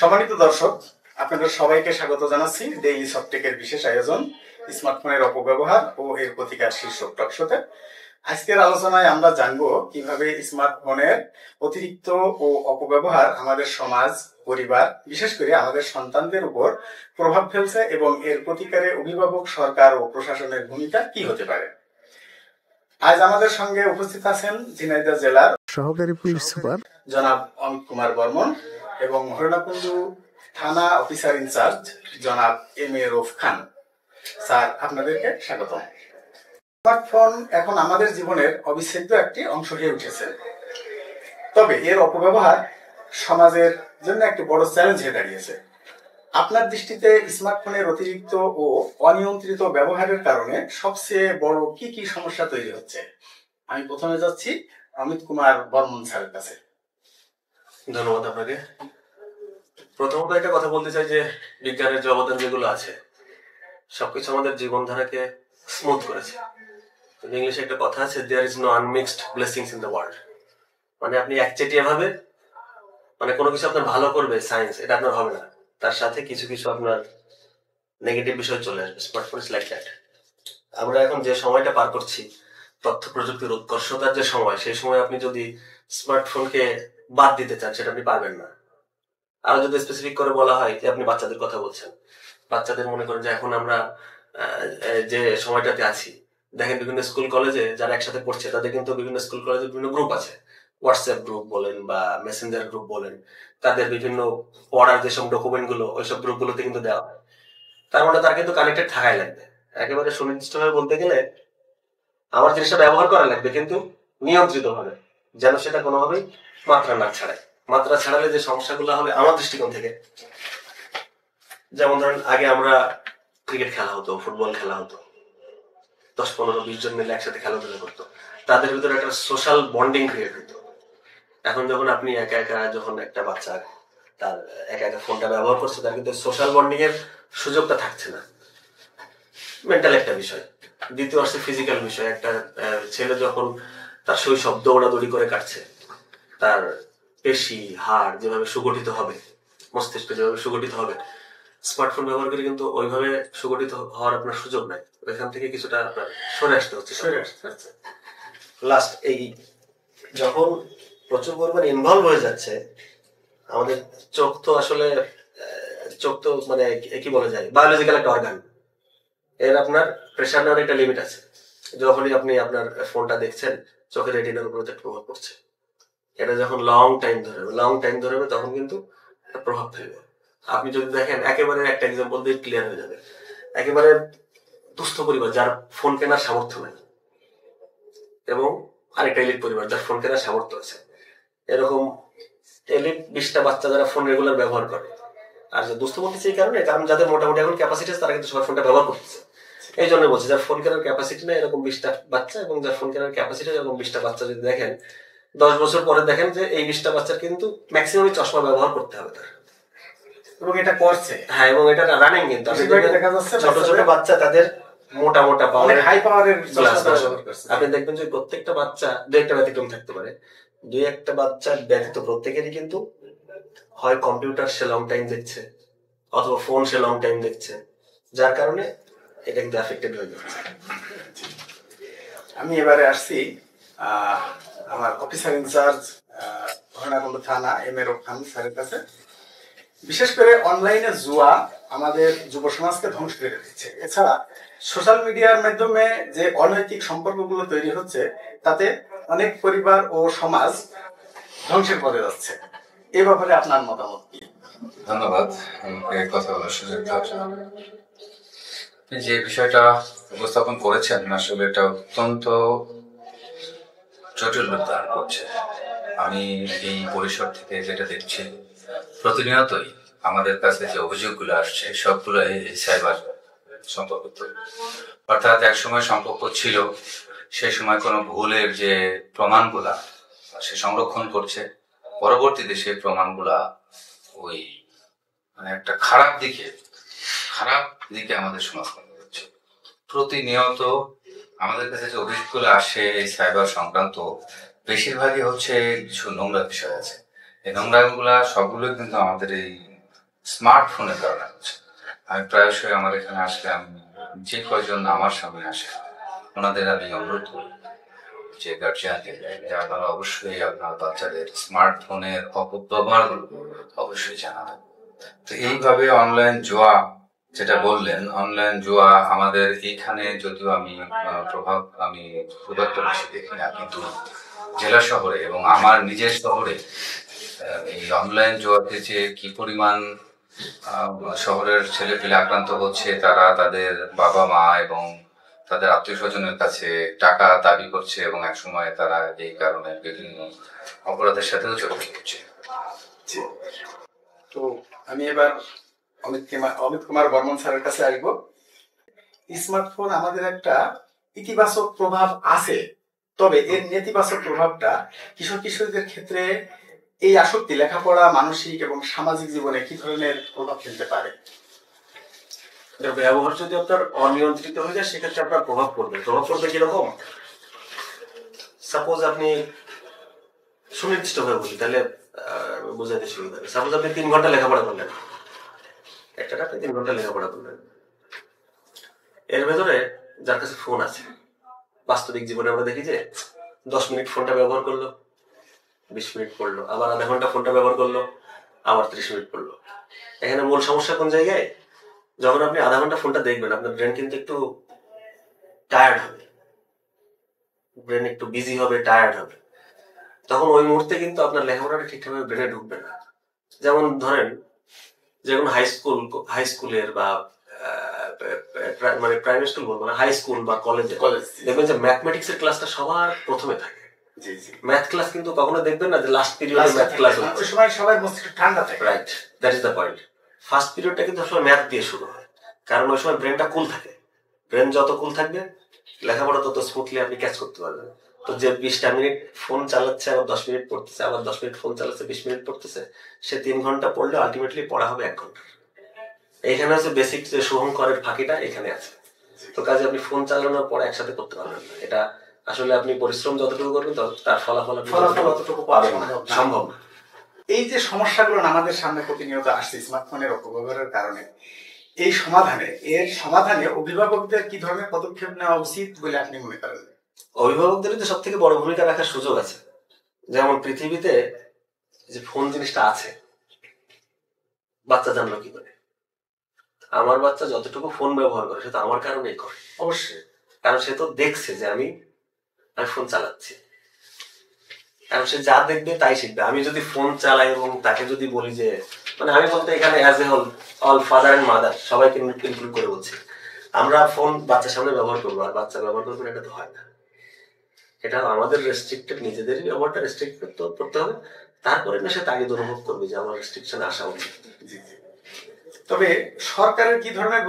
সম্মানিত দর্শক, আপনাদের সবাইকে স্বাগত জানাচ্ছি ডেইলি সফটেকের বিশেষ আয়োজন স্মার্টফোনের অপব্যবহার ও এর প্রতিকার শীর্ষক টক শোতে। আজকের আলোচনায় আমরা জানবো কিভাবে স্মার্টফোনের অতিরিক্ত ও অপব্যবহার আমাদের সমাজ, পরিবার, বিশেষ করে আমাদের সন্তানদের উপর প্রভাব ফেলছে এবং এর প্রতিকারে অভিভাবক, সরকার ও প্রশাসনের ভূমিকা কি হতে পারে। আজ আমাদের সঙ্গে উপস্থিত আছেন ঝিনাইদহ জেলার সহকারী পুলিশ সুপার জনাব অমিত কুমার বর্মন এবং হরিণাকুণ্ডু থানা অফিসার ইনচার্জ জনাব M A Rauf Khan. Sir, আপনাদেরকে স্বাগত। স্মার্টফোন এখন আমাদের জীবনের অবিচ্ছেদ্য একটি অংশ হয়ে উঠেছে, তবে এর অপব্যবহার সমাজের জন্য একটি বড় চ্যালেঞ্জ হয়ে দাঁড়িয়েছে। আপনার দৃষ্টিতে স্মার্টফোনের অতিরিক্ত ও অনিয়ন্ত্রিত ব্যবহারের কারণে সবচেয়ে বড় কি কি সমস্যা তৈরি হচ্ছে? আমি প্রথমে যাচ্ছি অমিত কুমার বর্মন স্যারের কাছে। ধন্যবাদ আপনাকে। প্রথমত একটা কথা বলতে চাই যে বিজ্ঞানের যে অবদান যেগুলো আছে সবকিছু আমাদের জীবনধারাকে স্মুথ করেছে। ইংলিশে একটা কথা আছে, there is no unmixed blessings in the world. মানে আপনি একচেটিয়া ভাবে কোনো কিছু আপনার ভালো করবে সায়েন্স, এটা আপনার হবে না, তার সাথে কিছু কিছু আপনার নেগেটিভ বিষয় চলে আসবে। Smartphone is like that. আমরা এখন যে সময়টা পার করছি, তথ্য প্রযুক্তির উৎকর্ষতার যে সময়, সেই সময় আপনি যদি স্মার্টফোনকে বাদ দিতে চান সেটা আপনি পারবেন না। আরো যদি স্পেসিফিক করে বলা হয় যে আপনি বাচ্চাদের কথা বলছেন, বাচ্চাদের মনে করেন যে এখন আমরা যে সময়টাতে আছি, দেখেন বিভিন্ন স্কুল কলেজে যারা একসাথে পড়ছে তাদের কিন্তু বিভিন্ন স্কুল কলেজে বিভিন্ন গ্রুপ আছে, হোয়াটসঅ্যাপ গ্রুপ বলেন বা মেসেঞ্জার গ্রুপ বলেন, তাদের বিভিন্ন পড়ার যেসব ডকুমেন্ট গুলো ওইসব গ্রুপ গুলোতে কিন্তু দেওয়া হয়। তার মানে তার কিন্তু কানেক্টেড থাকাই লাগবে। একেবারে সুনির্দিষ্ট ভাবে বলতে গেলে আমার জিনিসটা ব্যবহার করা লাগবে, কিন্তু নিয়ন্ত্রিত ভাবে, যেন সেটা কোনোভাবেই মাত্রা না ছাড়ায়। মাত্রা ছাড়ালে যে সমস্যাগুলো হবে আমার দৃষ্টিকোণ থেকে, যেমন ধরেন আগে আমরা ক্রিকেট খেলা হতো, ফুটবল খেলা হতো, 10-15-20 জন মিলে একসাথে খেলাধুলা করতো, তাদের ভিতরে একটা সোশ্যাল বন্ডিং ক্রিয়েট হতো। এখন যখন আপনি একা একা, যখন একটা বাচ্চা তার একা একা ফোনটা ব্যবহার করছে, তার কিন্তু সোশ্যাল বন্ডিং এর সুযোগটা থাকছে না। মেন্টাল একটা বিষয়। দ্বিতীয় আসছে ফিজিক্যাল বিষয়। একটা ছেলে যখন তার শৈশব দৌড়াদৌড়ি করে কাটছে, তার পেশি, হাড় যেভাবে সুগঠিত হবে, মস্তিষ্ক যেভাবে সুগঠিত হবে, স্মার্টফোন ব্যবহার করে কিন্তু ওইভাবে সুগঠিত হওয়ার আপনার সুযোগ নাই। ওইখান থেকে কিছুটা আপনার সরে আসতে হচ্ছে। লাস্ট এই যখন প্রচুর পরিমাণে ইনভলভ হয়ে যাচ্ছে, আমাদের চোখ তো আসলে কি বলা যায়, বায়োলজিক্যাল একটা অর্গান। এর আপনার প্রেশার নেওয়ার একটা লিমিট আছে। যখনই আপনি আপনার ফোনটা দেখছেন, চোখের রেটিনার উপর একটা প্রভাব পড়ছে। এটা যখন লং টাইম ধরে তখন কিন্তু প্রভাব ফেলবে। আপনি যদি দেখেন, একেবারে একটা এক্সাম্পল দিয়ে ক্লিয়ার হয়ে যাবে, একেবারে দুস্থ পরিবার যার ফোন কেনার সামর্থ্য নেই, এবং আরেকটা এলিট পরিবার যার ফোন কেনার সামর্থ্য আছে, এরকম এলিট 20টা বাচ্চা যারা ফোন রেগুলার ব্যবহার করে। আর দুস্থ বলতেছে এই কারণে, কারণ যাদের মোটামুটি এখন ক্যাপাসিটি আছে তারা কিন্তু সবাই ফোনটা ব্যবহার করতেছে। এই জন্য বলছে যার ফোন কেনার ক্যাপাসিটি নেই এরকম 20টা বাচ্চা, এবং যার ফোন কেনার ক্যাপাসিটি এরকম 20টা বাচ্চা যদি দেখেন, 10 বছর পরে দেখেন যে এই 20টা বাচ্চার কিন্তু ম্যাক্সিমাম চশমা ব্যবহার করতে হবে তার, এবং এটা করছে। হ্যাঁ, এবং এটা রানিং কিন্তু ছোট ছোট বাচ্চা, তাদের মোটা মোটা হাই পাওয়ারের গ্লাস। আপনি দেখবেন যে প্রত্যেকটা বাচ্চা, দু একটা ব্যতিক্রম থাকতে পারে, 2-1টা বাচ্চা ব্যতীত প্রত্যেকেরই কিন্তু হয় কম্পিউটার সে লং টাইম দেখছে, অথবা ফোন সে লং টাইম দেখছে, যার কারণে এটা কিন্তু এফেক্টেড হয়ে যাচ্ছে। আমি এবারে আসছি আমার অফিসার ইনচার্জ হরিণাকুণ্ডু থানা এম এ রৌফ খান স্যারের কাছে। বিশেষ করে অনলাইনে জুয়া আমাদের যুব সমাজকে ধ্বংস করে দিচ্ছে। এছাড়া সোশ্যাল মিডিয়ার মাধ্যমে যে অনৈতিক সম্পর্কগুলো তৈরি হচ্ছে, তাতে অনেক পরিবার ও সমাজ ধ্বংসের পথে যাচ্ছে। এ ব্যাপারে আপনার মতামত কি? ধন্যবাদ আমাকে কথা বলার সুযোগ দেওয়ার জন্য। যে বিষয়টা উপস্থাপন করেছেন, আসলে এটা অত্যন্ত জটিল রূপ ধারণ করছে। আমি এই পরিসর থেকে যেটা দেখছি, প্রতিনিয়তই আমাদের কাছে যে অভিযোগগুলো আসছে সবগুলো এই সাইবার সম্পর্কিত। অর্থাৎ একসময় সম্পর্ক ছিল, সেই সময় কোনো ভুলের যে প্রমাণগুলা সে সংরক্ষণ করছে, পরবর্তীতে সেই প্রমাণগুলা ওই একটা খারাপ দিকে আমাদের সমাজ হচ্ছে। প্রতিনিয়ত আমাদের কাছে যে অভিযোগগুলো আসে এই সাইবার সংক্রান্ত, বেশিরভাগই হচ্ছে কিছু নোংরা বিষয় আছে। এই নোংরাগুলা সবগুলোই কিন্তু আমাদের এই স্মার্টফোনের কারণে হচ্ছে। আমি প্রায়শই আমার এখানে আসলে আমি যে কয়জন আমার সামনে আসে ওনাদের আমি অনুরোধ করি যে গার্জিয়ানদের যে আপনারা অবশ্যই আপনার বাচ্চাদের স্মার্টফোনের অপব্যবহার অবশ্যই জানাবেন। তো এইভাবে অনলাইন জুয়া যেটা বললেন, অনলাইন জুয়া আমাদের এইখানে যদিও আমি প্রভাব আমি খুব একটা বেশি দেখি না, কিন্তু জেলা শহরে এবং আমার নিজের শহরে এই অনলাইন জুয়াতে যে কি পরিমাণ শহরের ছেলেপেলে আক্রান্ত হচ্ছে, তারা তাদের বাবা মা এবং তাদের আত্মীয় স্বজনের কাছে টাকা দাবি করছে এবং একসময় তারা এই কারণে বিভিন্ন অপরাধের সাথেও জড়িত হচ্ছে। তো আমি এবার অমিত কুমার বর্মন স্যারের কাছে আসবো। স্মার্টফোন আমাদের একটা ইতিবাচক প্রভাব আছে, তবে এর নেতিবাচক প্রভাবটা কিশোর কিশোরীদের ক্ষেত্রে এই আসক্তি লেখাপড়া, মানসিক এবং সামাজিক জীবনে কি ধরনের প্রভাব ফেলতে পারে? ব্যবহার যদি আপনার অনিয়ন্ত্রিত হয়ে যায় সেক্ষেত্রে আপনার প্রভাব পড়বে কিরকম? সাপোজ আপনি সুনির্দিষ্ট ভাবে বলি, তাহলে বোঝাতে সুবিধা হবে। সাপোজ আপনি 3 ঘন্টা লেখাপড়া করলেন, একটা আপনি 3 ঘন্টা লেখাপড়া করলেন, এর ভেতরে যার কাছে ফোন আছে, বাস্তবিক জীবনে আমরা দেখি যে 10 মিনিট ফোনটা ব্যবহার করলো, 20 মিনিট পড়লো, আবার আধা ঘন্টা ফোনটা ব্যবহার করলো, আবার 30 মিনিট পড়লো। এখানে মূল সমস্যা কোন জায়গায়? যখন আপনি আধা ঘন্টা ফোনটা দেখবেন, আপনার ব্রেন কিন্তু একটু টায়ার্ড হবে, ব্রেন একটু বিজি হবে, টায়ার্ড হবে। তখন ওই মুহূর্তে কিন্তু আপনার লেখাপড়াটা ঠিকঠাকভাবে ব্রেনে ঢুকবে না। যেমন ধরেন যে কোনো হাই স্কুলের বা মানে প্রাইমারি স্কুল বলবো না, হাই স্কুল বা কলেজে দেখবেন যে ম্যাথমেটিক্স এর ক্লাসটা সবার প্রথমে থাকে। ম্যাথ ক্লাস কিন্তু কখনো দেখবেন না যে লাস্ট পিরিয়ডে ম্যাথ ক্লাস হয়, ওই সময় সবার মস্তিষ্ক ঠান্ডা থাকে। Right, that is the point. First পিরিয়ডটা কিন্তু সবসময় ম্যাথ দিয়ে শুরু হয়, কারণ ওই সময় ব্রেনটা কুল থাকে। ব্রেন যত কুল থাকবে লেখাপড়া তত স্মুথলি আপনি ক্যাচ করতে পারবেন। তো যে 20টা মিনিট ফোন চালাচ্ছে, আবার 10 মিনিট পড়তেছে, আবার 10 মিনিট ফোন চালাচ্ছে, 20 মিনিট পড়তেছে, সে 3 ঘন্টা পড়লে আলটিমেটলি পড়া হবে 1 ঘন্টা। এইখানে হচ্ছে বেসিক যে শুভঙ্করের ফাঁকিটা এখানে আছে। তো কাজে আপনি ফোন চালানোর পরে একসাথে করতে পারবেন না। এটা আসলে আপনি পরিশ্রম যতটুকু করবেন তার ফলাফল অতটুকু পাবেন না, সম্ভব না। এই যে সমস্যাগুলো আমাদের সামনে প্রতিনিয়ত আসছে স্মার্টফোনের অপব্যবহারের কারণে, এর সমাধানে অভিভাবকদের কি ধরনের পদক্ষেপ নেওয়া উচিত বলে আপনি মনে করেন? অভিভাবকদের তো সব থেকে বড় ভূমিকা রাখার সুযোগ আছে। যেমন পৃথিবীতে যে ফোন জিনিসটা আছে, বাচ্চা জানলো কি করে? আমার বাচ্চা যতটুকু ফোন ব্যবহার করে সে তো আমার কারণেই করে, অবশ্যই, কারণ সে তো দেখছে যে আমি ফোন চালাচ্ছি, কারণ সে যা দেখবে তাই শিখবে। আমি যদি ফোন চালাই এবং তাকে যদি বলি যে, মানে আমি বলতে এখানে as a whole all father and mother সবাইকে ইনক্লুড করে বলছি, আমরা ফোন বাচ্চার সামনে ব্যবহার করবো আর বাচ্চা ব্যবহার করবেন, এটা তো হয় না। এটা আমাদের রেস্ট্রিক্টেড, নিজেদেরই ব্যবহারটা রেস্ট্রিক্ট করতে হবে, তারপরে না সে তাকে অনুভব করবে যে আমার রেস্ট্রিকশন আসা উচিত। তবে সরকারের কি ধরনের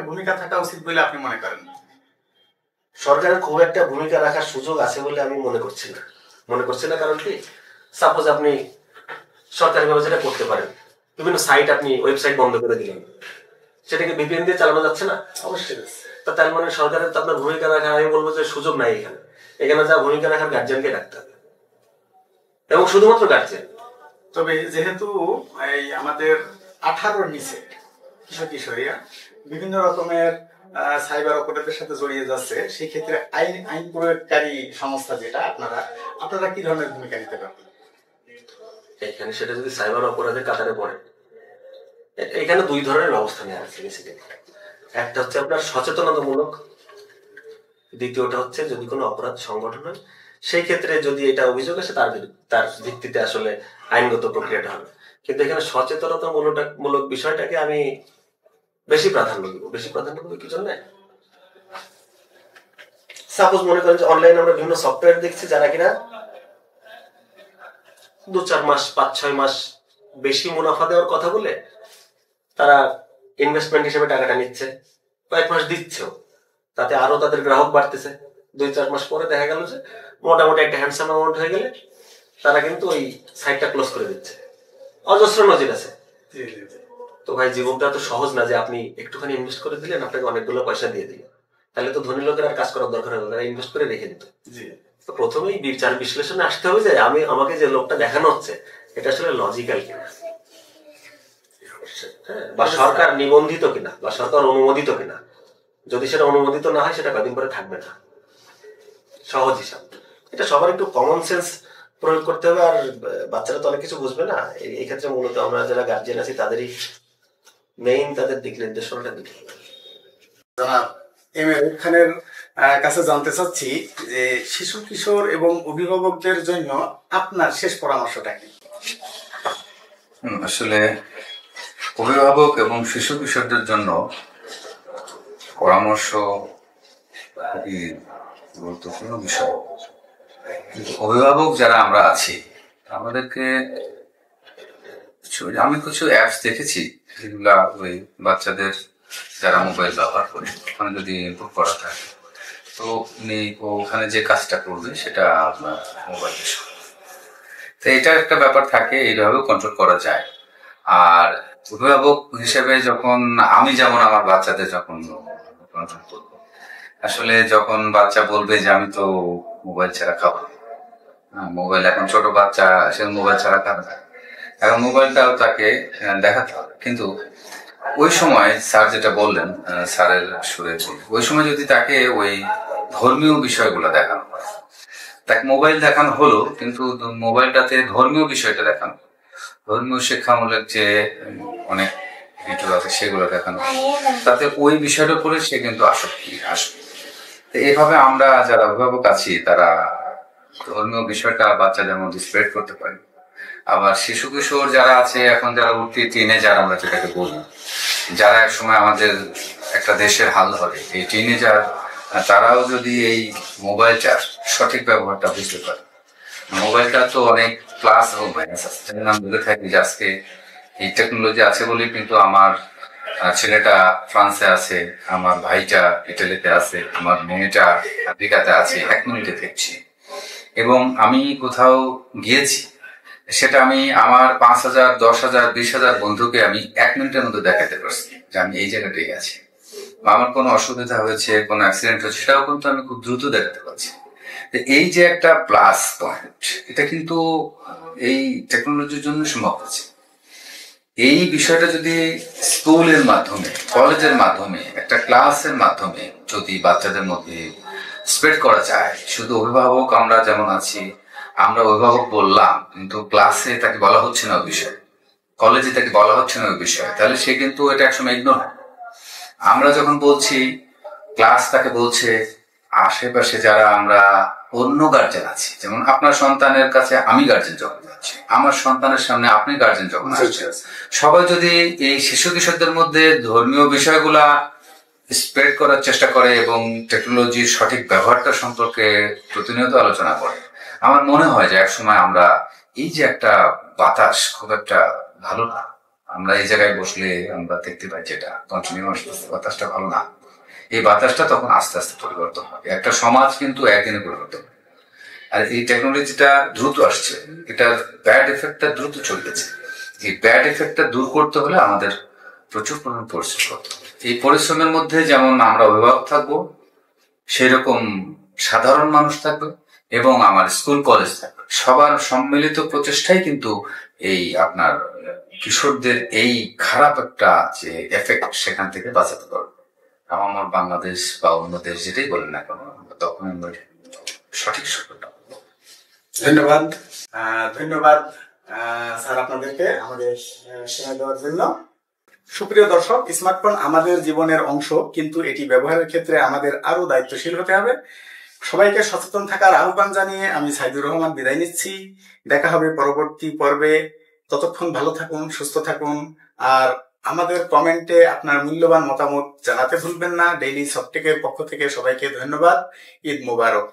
ভূমিকা থাকা উচিত বলে আপনি মনে করেন? সরকারের খুব একটা ভূমিকা রাখার সুযোগ আছে বলে আমি মনে করছি না। কারণ কি, সাপোজ আপনি সরকারিভাবে যেটা করতে পারেন, বিভিন্ন সাইট আপনি ওয়েবসাইট বন্ধ করে দিলেন, সেটাকে ভিপিএন দিয়ে চালানো যাচ্ছে না? অবশ্যই। তার মানে সরকারের তো আপনার ভূমিকা রাখার, আমি বলবো যে সুযোগ নাই এখানে যা ভূমিকা রাখার গার্জিয়ানকে রাখতে হবে, এবং শুধুমাত্র গার্জিয়ান। তবে যেহেতু এই আমাদের 18-র নিচে কিশোর কিশোরীরা বিভিন্ন রকমের সাইবার অপরাধের সাথে জড়িয়ে যাচ্ছে, সেই ক্ষেত্রে আইন প্রয়োগকারী সংস্থা যেটা, আপনারা কি ধরনের ভূমিকা নিতে পারবেন এখানে? সেটা যদি সাইবার অপরাধের কাতারে পড়ে, এখানে 2 ধরনের ব্যবস্থা নেওয়া আছে বেসিক্যালি। একটা হচ্ছে আপনার সচেতনতামূলক, দ্বিতীয়টা হচ্ছে যদি কোনো অপরাধ সংগঠন হয় সেই ক্ষেত্রে যদি এটা অভিযোগ আসে তার ভিত্তিতে আসলে আইনগত প্রক্রিয়াটা হবে। কিন্তু এখানে সচেতনতামূলক বিষয়টাকে আমি বেশি প্রাধান্য দেবো। কি জন্য? সাপোজ মনে করেন যে অনলাইনে আমরা বিভিন্ন সফটওয়্যার দেখছি যারা কিনা 2-4 মাস 5-6 মাস বেশি মুনাফা দেওয়ার কথা বলে তারা ইনভেস্টমেন্ট হিসেবে টাকাটা নিচ্ছে, কয়েক মাস দিচ্ছেও, তাতে আরো তাদের গ্রাহক বাড়তেছে। 2-4 মাস পরে দেখা গেল যে মোটামুটি একটা হ্যান্ডসাম অ্যামাউন্ট হয়ে গেলে তারা কিন্তু ওই সাইটটা ক্লোজ করে দিচ্ছে। অজস্র নজির আছে। তো ভাই, জীবনটা তো সহজ না যে আপনি একটুখানি ইনভেস্ট করে দিলেন আপনাকে অনেকগুলো পয়সা দিয়ে দিল, তাহলে তো ধনী লোকের আর কাজ করার দরকার হবে, তারা ইনভেস্ট করে রেখে দিত। তো প্রথমেই বিচার বিশ্লেষণে আসতে হবে যে আমাকে যে লোকটা দেখানো হচ্ছে এটা আসলে লজিক্যাল কিনা। হ্যাঁ, বা সরকার নিবন্ধিত কিনা বা সরকার অনুমোদিত কিনা। যদি সেটা অনুমোদিত না হয় সেটা কয়েকদিন পরে থাকবে না, সহজ হিসাব। এটা সবার একটু কমন সেন্স প্রয়োগ করতে হবে। আর বাচ্চারা তো অনেক কিছু বুঝবে না, এই ক্ষেত্রে মূলত আমরা যারা গার্জিয়ান আছি তাদেরই মেইন তাদের দিক নির্দেশনাটা দিতে হবে। জনাব এম এ রফ খানের কাছে জানতে চাচ্ছি যে শিশু কিশোর এবং অভিভাবকদের জন্য আপনার শেষ পরামর্শটা কি? আসলে অভিভাবক এবং শিশু কিশোরদের জন্য পরামর্শ খুবই গুরুত্বপূর্ণ বিষয়। অভিভাবক যারা আমরা আছি আমাদেরকে আমি কিছু অ্যাপস দেখেছি যেগুলা ওই বাচ্চাদের যারা মোবাইল ব্যবহার করে ওখানে যদি ইনপুট করা থাকে তো উনি ওখানে যে কাজটা করবে সেটা আপনার মোবাইল, তো এটা একটা ব্যাপার থাকে, এইভাবে কন্ট্রোল করা যায়। আর অভিভাবক হিসেবে যখন আমি যেমন আমার বাচ্চাদের যখন কন্ট্রোল করবো, আসলে যখন বাচ্চা বলবে যে আমি তো মোবাইল ছাড়া খাবো, মোবাইল এখন ছোট বাচ্চা সে মোবাইল ছাড়া খাবে না, এখন মোবাইলটাও তাকে দেখাতে হবে। কিন্তু ওই সময় স্যার যেটা বললেন, স্যারের সুরে ওই সময় যদি তাকে ওই ধর্মীয় বিষয়গুলো দেখানো হয়, তাকে মোবাইল দেখানো হলো কিন্তু মোবাইলটাতে ধর্মীয় বিষয়টা দেখানো, ধর্মীয় শিক্ষামূলক যে অনেক ভিডিও আছে সেগুলো দেখানো, তাতে ওই বিষয়টার উপরে সে কিন্তু আসক্তি আসবে। তো এইভাবে আমরা যারা অভিভাবক আছি তারা ধর্মীয় বিষয়টা বাচ্চাদের মধ্যে স্প্রেড করতে পারি। আবার শিশু কিশোর যারা আছে এখন যারা উঠতি টিনেজার আমরা যেটাকে বলি, যারা এক সময় আমাদের একটা দেশের হাল ধরে, এই টিনেজার তারাও যদি এই মোবাইলটার সঠিক ব্যবহারটা বুঝতে পারে। মোবাইলটা তো অনেক প্লাস এবং মাইনাস আছে, যেমন আমি বলে থাকি যে আজকে এই টেকনোলজি আছে বলেই কিন্তু আমার ছেলেটা ফ্রান্সে আছে, আমার ভাইটা ইটালিতে আছে, আমার মেয়েটা আফ্রিকাতে আছে, 1 মিনিটে দেখছি। এবং আমি কোথাও গিয়েছি সেটা আমি আমার 5,000, 10,000, 20,000 বন্ধুকে আমি 1 মিনিটের মধ্যে দেখাতে পারছি যে আমি এই জায়গাটাই আছি। আমার কোনো অসুবিধা হয়েছে, কোনো অ্যাক্সিডেন্ট হয়েছে, সেটাও কিন্তু আমি খুব দ্রুত দেখাতে পারছি। এই যে একটা প্লাস পয়েন্ট, এটা কিন্তু এই টেকনোলজির জন্য সম্ভব হচ্ছে। এই বিষয়টা যদি স্কুলের মাধ্যমে, কলেজের মাধ্যমে, একটা ক্লাসের মাধ্যমে যদি বাচ্চাদের মধ্যে স্প্রেড করা যায়, শুধু অভিভাবক আমরা যেমন আছি, আমরা অভিভাবক বললাম কিন্তু ক্লাসে তাকে বলা হচ্ছে না ওই বিষয়ে, কলেজে তাকে বলা হচ্ছে না ওই বিষয়ে, তাহলে সে কিন্তু এটা একসময় ইগনোর হয়। আমরা যখন বলছি, ক্লাস তাকে বলছে, আশেপাশে যারা আমরা অন্য গার্জেন আছি, যেমন আপনার সন্তানের কাছে আমি গার্জেন যখন যাচ্ছি, আমার সন্তানের সামনে আপনি গার্জেন যখন আসছেন, সবাই যদি এই শিশু কিশোরদের মধ্যে ধর্মীয় বিষয়গুলা স্প্রেড করার চেষ্টা করে এবং টেকনোলজির সঠিক ব্যবহারটা সম্পর্কে প্রতিনিয়ত আলোচনা করে, আমার মনে হয় যে একসময় আমরা এই যে একটা বাতাস খুব একটা ভালো না, আমরা এই জায়গায় বসলে আমরা দেখতে পাই যেটা কন্টিনিউয়াস বাতাসটা ভালো না, এই বাতাসটা তখন আস্তে আস্তে পরিবর্তন হবে। একটা সমাজ কিন্তু একদিনে পরিবর্তন হবে। আর এই টেকনোলজিটা দ্রুত আসছে, এটার ব্যাড এফেক্টটা দ্রুত চলতেছে। এই ব্যাড এফেক্টটা দূর করতে হলে আমাদের প্রচুর পরিমাণ পরিশ্রম করতে হবে। এই পরিশ্রমের মধ্যে যেমন আমরা অভিভাবক থাকবো, সেরকম সাধারণ মানুষ থাকবে এবং আমার স্কুল কলেজ থাকবে, সবার সম্মিলিত প্রচেষ্টাই কিন্তু এই আপনার কিশোরদের এই খারাপ একটা যে এফেক্ট সেখান থেকে বাঁচাতে পারবে। আমার বাংলাদেশ বা অন্য দেশ যেটাই বলেন না কেন, তখন আমরা সঠিক সফলতা। ধন্যবাদ ধন্যবাদ স্যার আপনাদেরকে আমাদের সময় দেওয়ার জন্য। সুপ্রিয় দর্শক, স্মার্টফোন আমাদের জীবনের অংশ, কিন্তু এটি ব্যবহারের ক্ষেত্রে আমাদের আরো দায়িত্বশীল হতে হবে। সবাইকে সচেতন থাকার আহ্বান জানিয়ে আমি সাইদুর রহমান বিদায় নিচ্ছি। দেখা হবে পরবর্তী পর্বে। ততক্ষণ ভালো থাকুন, সুস্থ থাকুন, আর আমাদের কমেন্টে আপনার মূল্যবান মতামত জানাতে ভুলবেন না। ডেইলি সফটেকের পক্ষ থেকে সবাইকে ধন্যবাদ। ঈদ মোবারক।